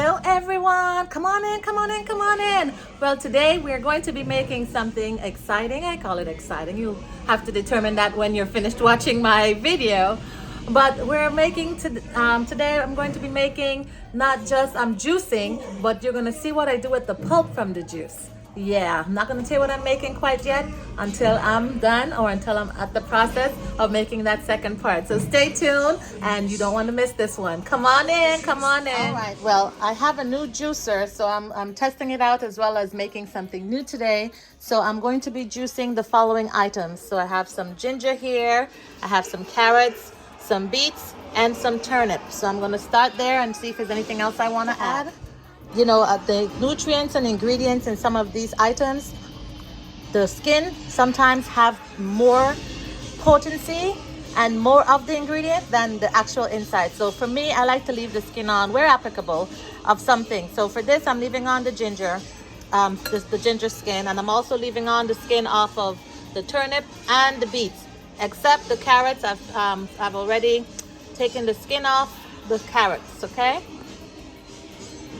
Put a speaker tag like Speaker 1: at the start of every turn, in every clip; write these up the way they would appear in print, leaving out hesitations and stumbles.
Speaker 1: Hello everyone, come on in, come on in, come on in. Well, today we're going to be making something exciting. I call it exciting. You have to determine that when you're finished watching my video. But we're making today I'm going to be making not just juicing, but you're going to see what I do with the pulp from the juice. Yeah, I'm not going to tell you what I'm making quite yet until I'm done or until I'm at the process of making that second part. So stay tuned and you don't want to miss this one. Come on in, come on in. All right, well, I have a new juicer, so I'm testing it out as well as making something new today. So I'm going to be juicing the following items. So I have some ginger here, I have some carrots, some beets, and some turnip. So I'm going to start there and see if there's anything else I want to add. You know, the nutrients and ingredients in some of these items, the skin sometimes have more potency and more of the ingredient than the actual inside. So for me, I like to leave the skin on where applicable of something. So for this, I'm leaving on the ginger, the ginger skin, and I'm also leaving on the skin off of the turnip and the beets. Except the carrots, I've already taken the skin off the carrots, okay?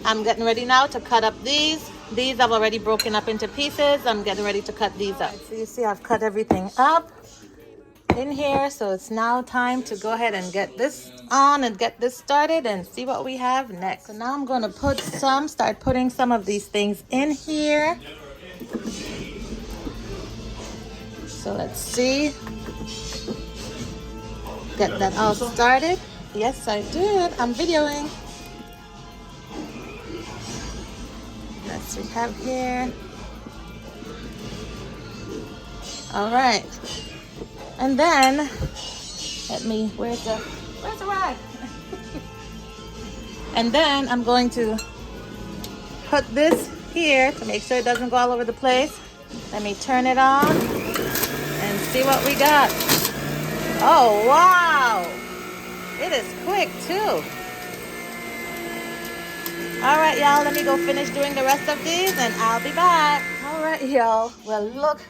Speaker 1: I'm getting ready now to cut up these. These I've already broken up into pieces. I'm getting ready to cut these up. So you see I've cut everything up in here. So it's now time to go ahead and get this on and get this started and see what we have next. So now I'm going to start putting some of these things in here. So let's see. Get that all started. Yes, I did. I'm videoing. Let's we have here. All right. And then where's the rag? And then I'm going to put this here to make sure it doesn't go all over the place. Let me turn it on and see what we got. Oh, wow. It is quick too. All right, y'all, let me go finish doing the rest of these and I'll be back. All right, y'all. Well, look,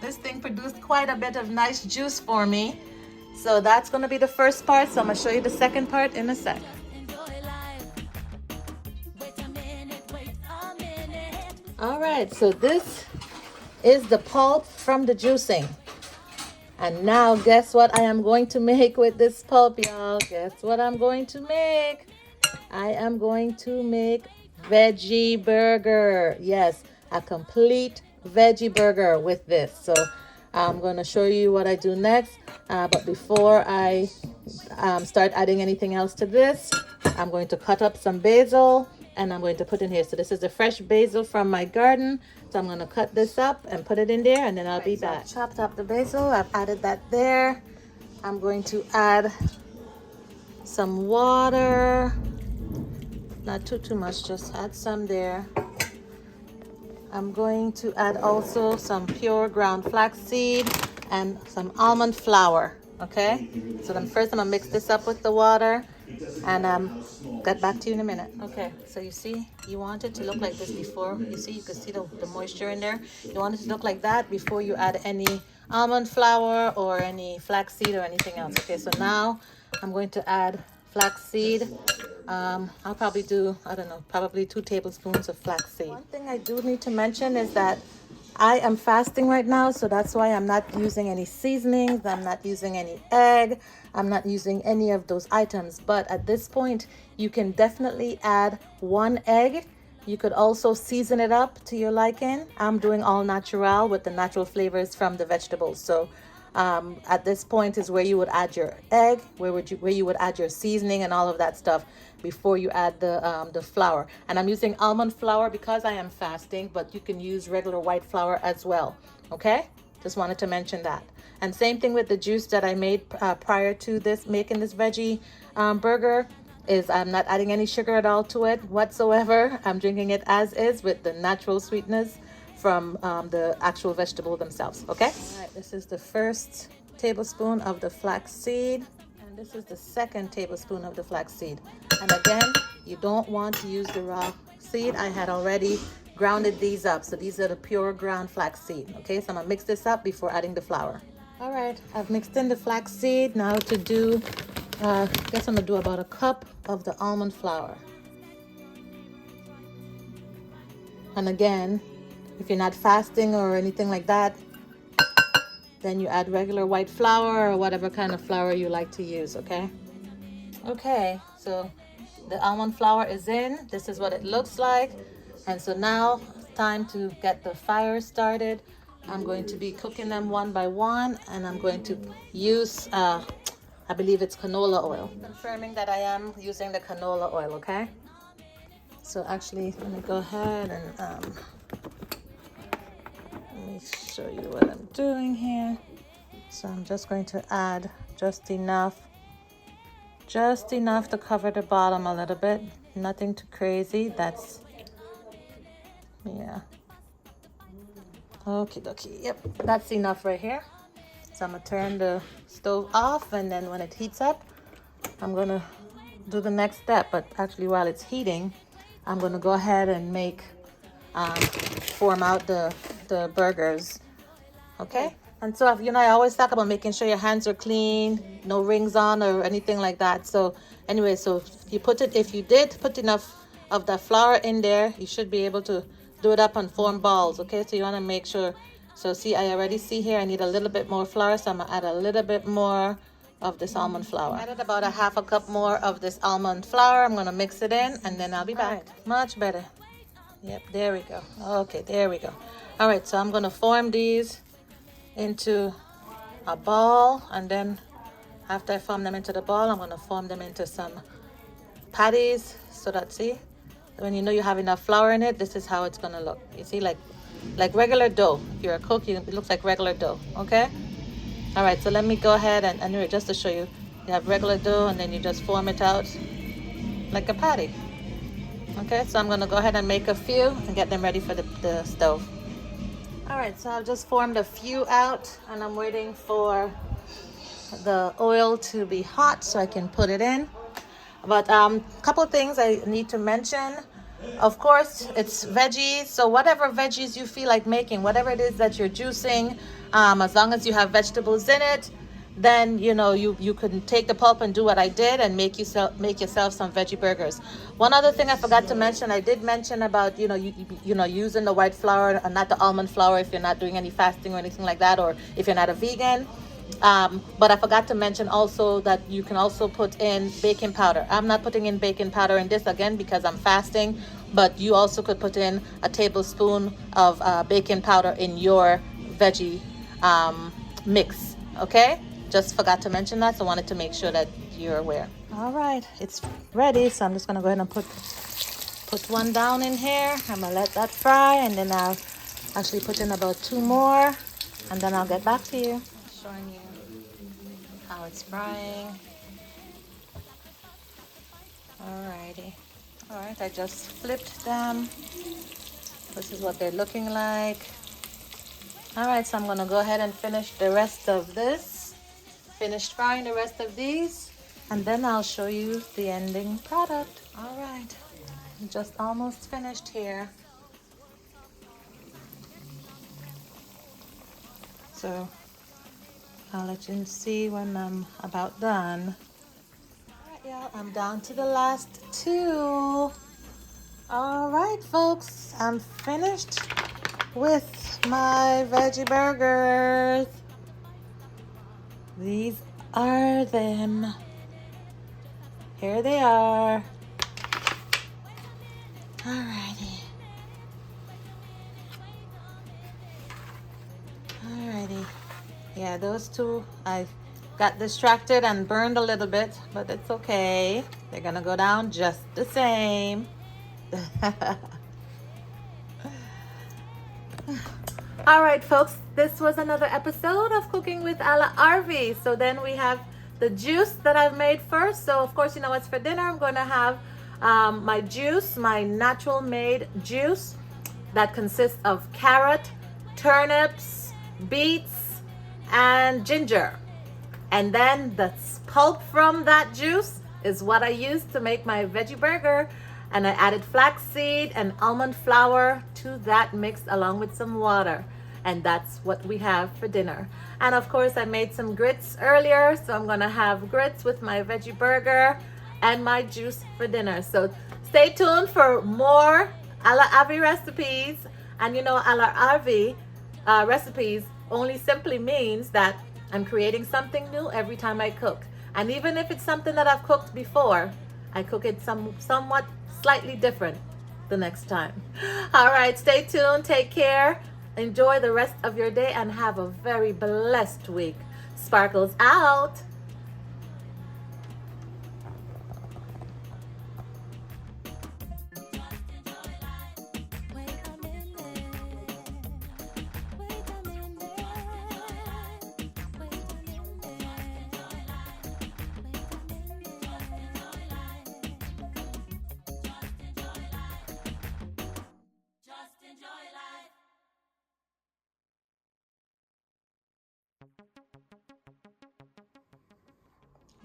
Speaker 1: this thing produced quite a bit of nice juice for me. So that's going to be the first part. So I'm going to show you the second part in a sec. All right, so this is the pulp from the juicing. And now guess what I am going to make with this pulp, y'all? Guess what I'm going to make? I am going to make veggie burger. Yes, a complete veggie burger with this. So I'm going to show you what I do next. But before I start adding anything else to this, I'm going to cut up some basil and I'm going to put in here. So this is the fresh basil from my garden. So I'm going to cut this up and put it in there and then I'll be back. So I've chopped up the basil. I've added that there. I'm going to add some water. Not too much, just add some there. I'm going to add also some pure ground flax seed and some almond flour, okay? So then first I'm gonna mix this up with the water and get back to you in a minute. Okay, so you see, you want it to look like this before. You see, you can see the moisture in there. You want it to look like that before you add any almond flour or any flax seed or anything else. Okay, so now I'm going to add flax seed. I'll probably do, I don't know, probably 2 tablespoons of flax seed. One thing I do need to mention is that I am fasting right now, so that's why I'm not using any seasonings. I'm not using any egg. I'm not using any of those items. But at this point, you can definitely add 1 egg. You could also season it up to your liking. I'm doing all natural with the natural flavors from the vegetables. So at this point is where you would add your egg, where you would add your seasoning and all of that stuff before you add the flour. And I'm using almond flour because I am fasting, but you can use regular white flour as well. Okay, just wanted to mention that. And same thing with the juice that I made prior to making this veggie burger. Is I'm not adding any sugar at all to it whatsoever. I'm drinking it as is with the natural sweetness from the actual vegetable themselves. Okay, all right, this is the first tablespoon of the flax seed and this is the second tablespoon of the flax seed. And again, you don't want to use the raw seed. I had already grounded these up, so these are the pure ground flax seed. Okay, so I'm gonna mix this up before adding the flour. All right, I've mixed in the flax seed. Now to do I guess I'm gonna do about 1 cup of the almond flour. And again, if you're not fasting or anything like that, then you add regular white flour or whatever kind of flour you like to use, okay? Okay, so the almond flour is in. This is what it looks like. And so now it's time to get the fire started. I'm going to be cooking them one by one, and I'm going to use, I believe it's canola oil. Confirming that I am using the canola oil, okay? So actually, let me go ahead and let me show you what I'm doing here. So I'm just going to add just enough to cover the bottom a little bit. Nothing too crazy. That's, yeah. Okie dokie. Yep, that's enough right here. So I'm gonna turn the stove off, and then when it heats up, I'm gonna do the next step. But actually, while it's heating, I'm gonna go ahead and form out the burgers, okay? And so, I always talk about making sure your hands are clean, no rings on or anything like that. So anyway, so if you did put enough of that flour in there, you should be able to do it up and form balls, okay? So you want to make sure. So see, I already see here I need a little bit more flour, so I'm gonna add a little bit more of this almond flour. I added about a half a cup more of this almond flour. I'm gonna mix it in, and then I'll be back. Right. Much better. Yep, there we go. Okay, there we go. All right, so I'm gonna form these into a ball, and then after I form them into the ball, I'm gonna form them into some patties, so that, see, when you know you have enough flour in it, this is how it's gonna look. You see, like regular dough. If you're a cook, it looks like regular dough, okay? All right, so let me go ahead and anyway, just to show you, you have regular dough, and then you just form it out like a patty. Okay, so I'm gonna go ahead and make a few and get them ready for the stove. All right, so I've just formed a few out, and I'm waiting for the oil to be hot so I can put it in. But a couple of things I need to mention. Of course, it's veggies, so whatever veggies you feel like making, whatever it is that you're juicing, as long as you have vegetables in it, then you can take the pulp and do what I did and make yourself some veggie burgers. One other thing I forgot to mention, I did mention about using the white flour and not the almond flour if you're not doing any fasting or anything like that, or if you're not a vegan. But I forgot to mention also that you can also put in baking powder. I'm not putting in baking powder in this, again, because I'm fasting, but you also could put in a tablespoon of baking powder in your veggie mix, okay? Just forgot to mention that, so I wanted to make sure that you're aware. All right, it's ready, so I'm just gonna go ahead and put one down in here. I'm gonna let that fry, and then I'll actually put in about 2 more, and then I'll get back to you. Showing you how it's frying. Alrighty. Alright, I just flipped them. This is what they're looking like. Alright, so I'm gonna go ahead and finish the rest of this. Finished frying the rest of these, and then I'll show you the ending product. Alright, I'm just almost finished here. So I'll let you see when I'm about done. Alright, y'all, I'm down to the last 2. Alright, folks, I'm finished with my veggie burgers. These are them. Here they are. Alrighty. Alrighty. Yeah, those 2, I got distracted and burned a little bit, but it's okay. They're gonna go down just the same. All right, folks, this was another episode of Cooking with A La Arvy. So then we have the juice that I've made first. So of course, what's for dinner. I'm going to have my juice, my natural made juice that consists of carrot, turnips, beets, and ginger. And then the pulp from that juice is what I used to make my veggie burger. And I added flaxseed and almond flour to that mix along with some water. And that's what we have for dinner. And of course, I made some grits earlier, so I'm gonna have grits with my veggie burger and my juice for dinner. So stay tuned for more A La Arvy recipes. And you know, A La Arvy recipes only simply means that I'm creating something new every time I cook. And even if it's something that I've cooked before, I cook it somewhat slightly different the next time. All right, stay tuned. Take care. Enjoy the rest of your day and have a very blessed week. Sparkles out.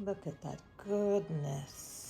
Speaker 1: Look at that goodness.